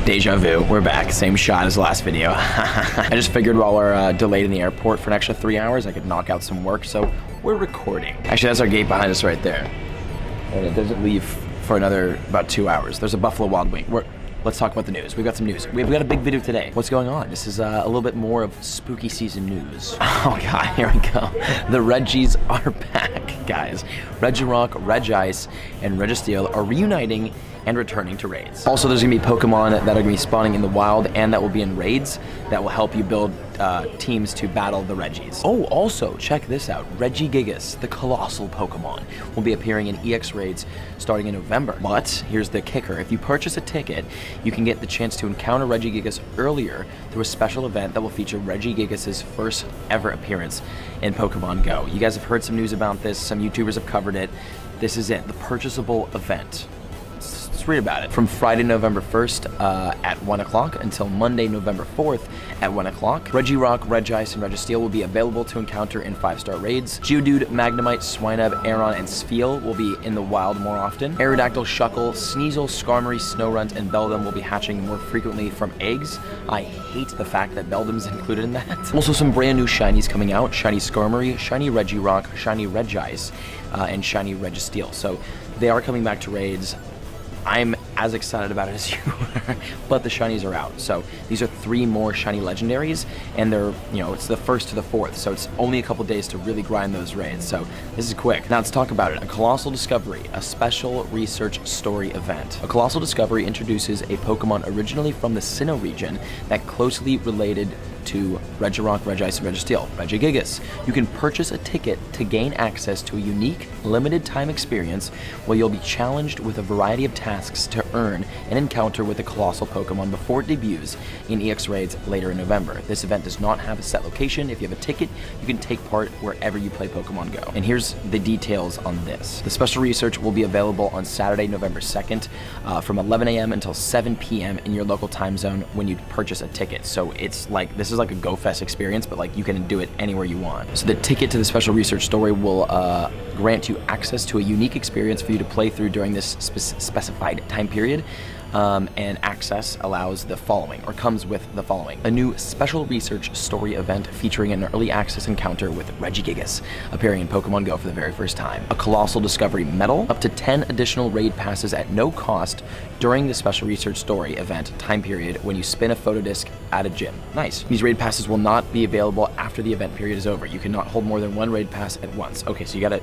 Deja vu, we're back. Same shot as the last video. I just figured while we're delayed in the airport for an extra 3 hours, I could knock out some work, so we're recording. Actually, that's our gate behind us right there. And it doesn't leave for another about 2 hours. There's a Buffalo Wild Wing. Let's talk about the news. We've got some news. We've got a big video today. What's going on? This is a little bit more of spooky season news. Oh god, here we go. The Reggies are back, guys. Regirock, Regice, and Registeel are reuniting and returning to raids. Also, there's gonna be Pokemon that are gonna be spawning in the wild and that will be in raids that will help you build teams to battle the Reggies. Oh, also, check this out. Regigigas, the Colossal Pokemon, will be appearing in EX raids starting in November. But here's the kicker. If you purchase a ticket, you can get the chance to encounter Regigigas earlier through a special event that will feature Regigigas' first ever appearance in Pokemon GO. You guys have heard some news about this. Some YouTubers have covered it. This is it, the purchasable event. Let's read about it. From Friday, November 1st at 1 o'clock until Monday, November 4th at 1 o'clock, Regirock, Regice, and Registeel will be available to encounter in 5-star raids. Geodude, Magnemite, Swinub, Aeron, and Spheal will be in the wild more often. Aerodactyl, Shuckle, Sneasel, Skarmory, Snorunt, and Beldum will be hatching more frequently from eggs. I hate the fact that Beldum's included in that. Also, some brand new Shinies coming out. Shiny Skarmory, Shiny Regirock, Shiny Regice, and Shiny Registeel. So they are coming back to raids. I'm as excited about it as you are, but the shinies are out. So these are 3 more shiny legendaries, and they're, it's the 1st to the 4th, so it's only a couple days to really grind those raids. So this is quick. Now let's talk about it. A Colossal Discovery, a special research story event. A Colossal Discovery introduces a Pokemon originally from the Sinnoh region that closely related to Regirock, Regice, and Registeel, Regigigas. You can purchase a ticket to gain access to a unique, limited time experience where you'll be challenged with a variety of tasks to earn an encounter with a colossal Pokemon before it debuts in EX raids later in November. This event does not have a set location. If you have a ticket, you can take part wherever you play Pokemon GO. And here's the details on this. The special research will be available on Saturday, November 2nd from 11 a.m. until 7 p.m. in your local time zone when you purchase a ticket. So it's like, this is like a Go Fest experience, but like you can do it anywhere you want. So the ticket to the special research story will grant you access to a unique experience for you to play through during this specified time period. And access allows the following, or comes with the following: a new special research story event featuring an early access encounter with Regigigas appearing in Pokemon GO for the very first time, a Colossal Discovery medal, up to 10 additional raid passes at no cost during the special research story event time period when you spin a photo disc at a gym. Nice. These raid passes will not be available after the event period is over. You cannot hold more than 1 raid pass at once. Okay, so you gotta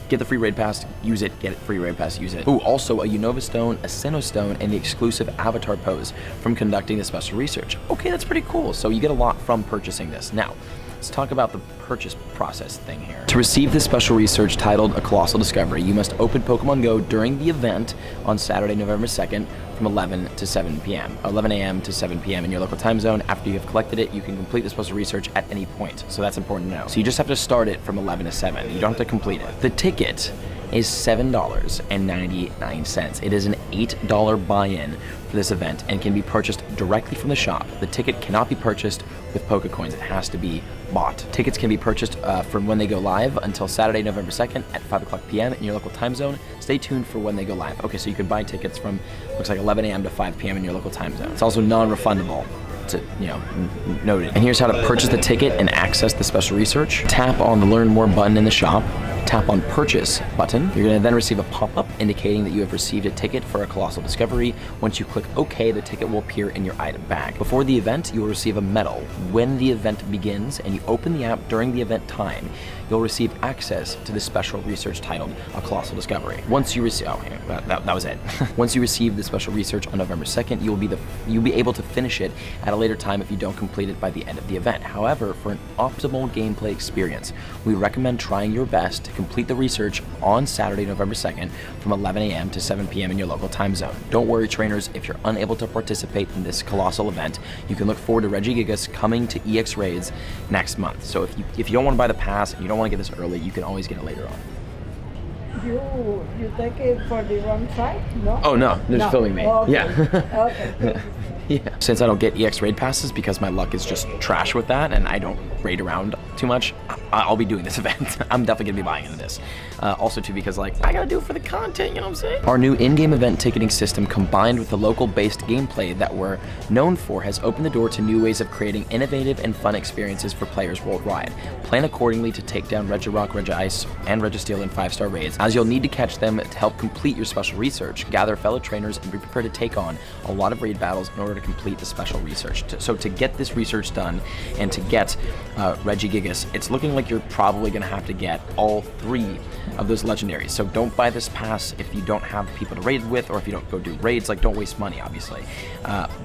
get the free raid pass, use it, get it, free raid pass, use it. Ooh, also a Unova Stone, a Sinnoh Stone, and the exclusive avatar pose from conducting the special research. Okay, that's pretty cool. So you get a lot from purchasing this. Now, let's talk about the purchase process thing here. To receive this special research titled A Colossal Discovery, you must open Pokemon GO during the event on Saturday, November 2nd from 11 to 7 p.m. 11 a.m. to 7 p.m. in your local time zone. After you have collected it, you can complete the special research at any point. So that's important to know. So you just have to start it from 11 to 7. You don't have to complete it. The ticket is $7.99. It is an $8 buy-in for this event and can be purchased directly from the shop. The ticket cannot be purchased with Pokecoins. It has to be bought. Tickets can be purchased from when they go live until Saturday, November 2nd at 5 o'clock p.m. in your local time zone. Stay tuned for when they go live. Okay, so you can buy tickets from, looks like 11 a.m. to 5 p.m. in your local time zone. It's also non-refundable. Noted. And here's how to purchase the ticket and access the special research. Tap on the Learn More button in the shop. Tap on Purchase button. You're going to then receive a pop-up indicating that you have received a ticket for a Colossal Discovery. Once you click OK, the ticket will appear in your item bag. Before the event, you will receive a medal. When the event begins and you open the app during the event time, you'll receive access to the special research titled A Colossal Discovery. Once you receive, that was it. Once you receive the special research on November 2nd, you'll be able to finish it at a later time if you don't complete it by the end of the event. However, for an optimal gameplay experience, we recommend trying your best to complete the research on Saturday, November 2nd from 11 a.m. to 7 p.m. in your local time zone. Don't worry, trainers, if you're unable to participate in this colossal event, you can look forward to Regigigas coming to EX raids next month. So if you don't want to buy the pass and you don't want to get this early, you can always get it later on. You take it for the wrong side? No? Oh no, they're just filming me. Oh, okay. Yeah. Okay. Yeah. Since I don't get EX raid passes because my luck is just trash with that and I don't raid around too much, I'll be doing this event. I'm definitely gonna be buying into this. Also too, because like, I gotta do it for the content, you know what I'm saying? Our new in-game event ticketing system combined with the local-based gameplay that we're known for has opened the door to new ways of creating innovative and fun experiences for players worldwide. Plan accordingly to take down Regirock, Regice, and Registeel in 5-star raids, as you'll need to catch them to help complete your special research, gather fellow trainers, and be prepared to take on a lot of raid battles in order to complete the special research. So to get this research done and to get Regigigas, it's looking like you're probably going to have to get all 3 of those legendaries. So don't buy this pass if you don't have people to raid with, or if you don't go do raids. Like, don't waste money, obviously.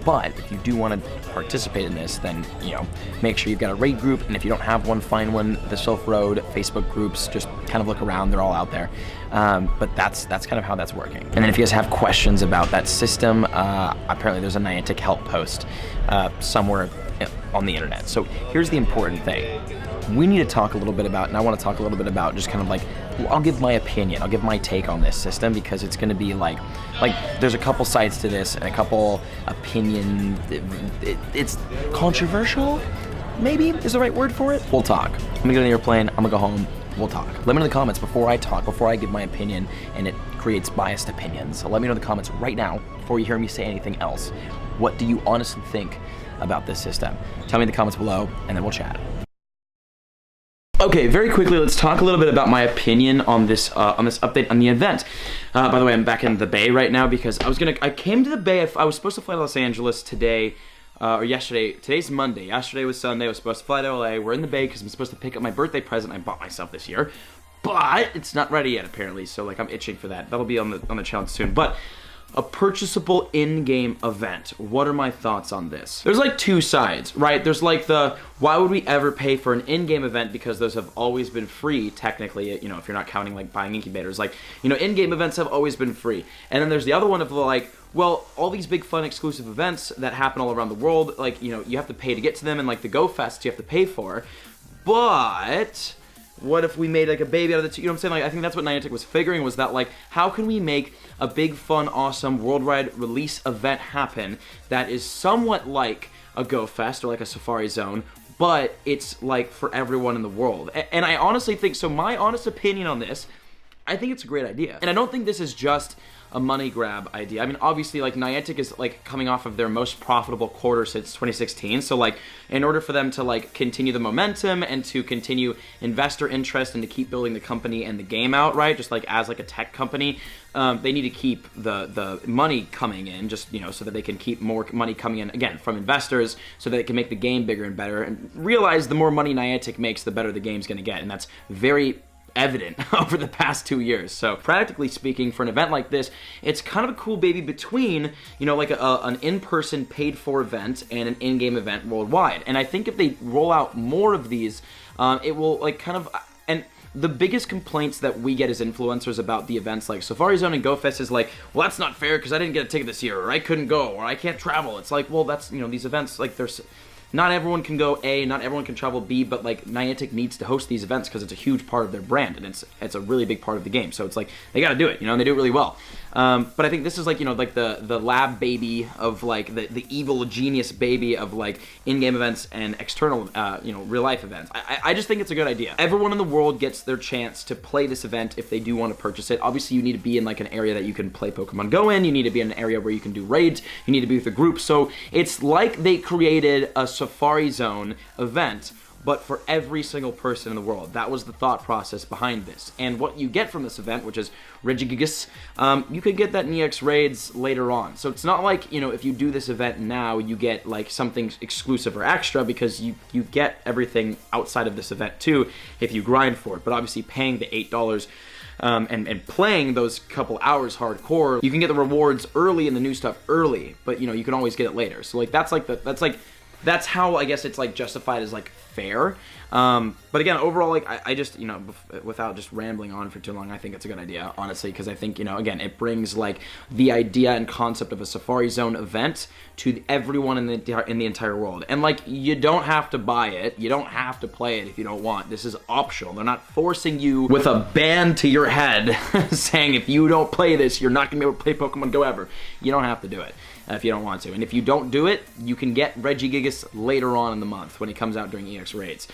But if you do want to participate in this, then, you know, make sure you've got a raid group, and if you don't have one, find one. The Sylph Road Facebook groups, just kind of look around, they're all out there. But that's kind of how that's working. And then if you guys have questions about that system, apparently there's a Niantic help post somewhere on the internet. So here's the important thing. We need to talk a little bit about, and I want to talk a little bit about just kind of like, I'll give my opinion, I'll give my take on this system, because it's going to be like there's a couple sides to this and a couple opinion, it's controversial, maybe is the right word for it. We'll talk. I'm gonna get on the airplane, I'm gonna go home, we'll talk. Let me know in the comments before I talk, before I give my opinion and it creates biased opinions. So let me know in the comments right now, before you hear me say anything else. What do you honestly think about this system? Tell me in the comments below, and then we'll chat. Okay, very quickly, let's talk a little bit about my opinion on this update on the event. By the way, I'm back in the Bay right now because I came to the Bay. I was supposed to fly to Los Angeles today, or yesterday. Today's Monday. Yesterday was Sunday. I was supposed to fly to LA. We're in the Bay because I'm supposed to pick up my birthday present I bought myself this year, but it's not ready yet apparently. So like, I'm itching for that. That'll be on the channel soon. But a purchasable in-game event. What are my thoughts on this? There's like 2 sides, right? There's like the, why would we ever pay for an in-game event, because those have always been free, technically, you know, if you're not counting like buying incubators. Like, you know, in-game events have always been free. And then there's the other one of like, well, all these big fun exclusive events that happen all around the world, like, you know, you have to pay to get to them, and like the Go Fest you have to pay for. But what if we made like a baby out of the two? You know what I'm saying? Like, I think that's what Niantic was figuring, was that like, how can we make a big, fun, awesome worldwide release event happen that is somewhat like a Go Fest or like a Safari Zone, but it's like for everyone in the world. And I honestly think, so my honest opinion on this, I think it's a great idea. And I don't think this is just a money grab idea. I mean, obviously, like, Niantic is like coming off of their most profitable quarter since 2016. So like, in order for them to like continue the momentum and to continue investor interest and to keep building the company and the game out, right? Just like as like a tech company, they need to keep the money coming in, just, you know, so that they can keep more money coming in, again, from investors, so that they can make the game bigger and better, and realize the more money Niantic makes, the better the game's gonna get. And that's very evident over the past 2 years. So practically speaking, for an event like this, it's kind of a cool baby between, you know, like an in-person paid for event and an in-game event worldwide. And I think if they roll out more of these, it will like kind of, and the biggest complaints that we get as influencers about the events like Safari Zone and Go Fest is like, well, that's not fair because I didn't get a ticket this year, or I couldn't go, or I can't travel. It's like, well, that's, you know, these events, like, there's, not everyone can go A, not everyone can travel B, but like Niantic needs to host these events because it's a huge part of their brand, and it's a really big part of the game. So it's like, they got to do it, you know, and they do it really well. But I think this is like, you know, like the lab baby of like the evil genius baby of like in-game events and external, you know, real life events. I just think it's a good idea. Everyone in the world gets their chance to play this event if they do want to purchase it. Obviously, you need to be in like an area that you can play Pokemon Go in. You need to be in an area where you can do raids. You need to be with a group. So it's like they created a Safari Zone event, but for every single person in the world. That was the thought process behind this. And what you get from this event, which is Regigigas, you could get that in EX raids later on. So it's not like, you know, if you do this event now, you get like something exclusive or extra, because you get everything outside of this event too if you grind for it. But obviously paying the $8 and playing those couple hours hardcore, you can get the rewards early and the new stuff early, but you know, you can always get it later. So like, that's how I guess it's like justified as like fair. But again, overall, like I just, you know, without just rambling on for too long, I think it's a good idea, honestly, because I think, you know, again, it brings like the idea and concept of a Safari Zone event to everyone in the entire world. And like, you don't have to buy it, you don't have to play it if you don't want. This is optional. They're not forcing you with a band to your head saying if you don't play this, you're not gonna be able to play Pokemon Go ever. You don't have to do it. if you don't want to. And if you don't do it, you can get Regigigas later on in the month when it comes out during EX raids.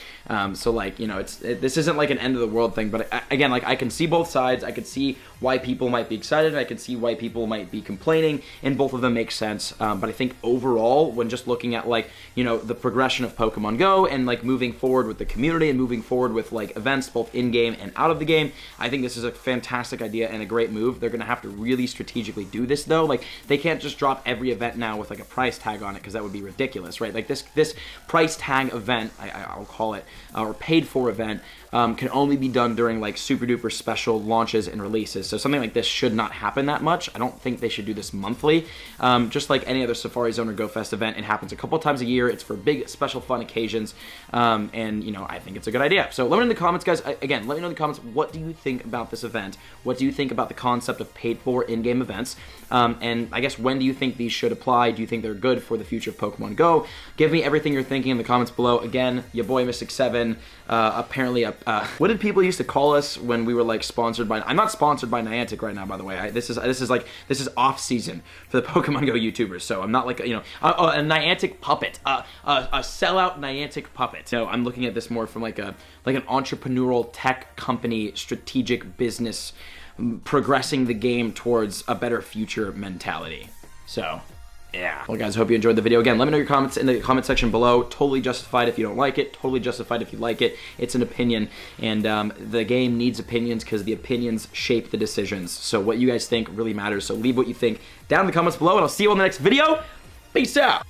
So like, you know, this isn't like an end of the world thing, but again, like I can see both sides. I could see why people might be excited. I could see why people might be complaining, and both of them make sense. But I think overall, when just looking at like, you know, the progression of Pokemon Go and like moving forward with the community and moving forward with like events both in-game and out of the game, I think this is a fantastic idea and a great move. They're gonna have to really strategically do this though. Like they can't just drop every event now with like a price tag on it, because that would be ridiculous, right? Like this price tag event, I'll call it, or paid for event, can only be done during like super duper special launches and releases. So something like this should not happen that much. I don't think they should do this monthly. Just like any other Safari Zone or Go Fest event, it happens a couple times a year. It's for big special fun occasions, and you know, I think it's a good idea. So let me know in the comments, guys. Again, let me know in the comments, what do you think about this event? What do you think about the concept of paid for in-game events? And I guess, when do you think these should apply? Do you think they're good for the future of Pokemon Go? Give me everything you're thinking in the comments below. Again, your boy Mystic7, apparently, what did people used to call us when we were like sponsored by? I'm not sponsored by Niantic right now, by the way. This is off season for the Pokemon Go YouTubers, so I'm not like, you know, a Niantic puppet, a sellout Niantic puppet. No, I'm looking at this more from like an entrepreneurial tech company, strategic business, progressing the game towards a better future mentality. So yeah. Well, guys, hope you enjoyed the video. Again, let me know your comments in the comment section below. Totally justified if you don't like it. Totally justified if you like it. It's an opinion, and the game needs opinions, because the opinions shape the decisions. So what you guys think really matters. So leave what you think down in the comments below, and I'll see you on the next video. Peace out.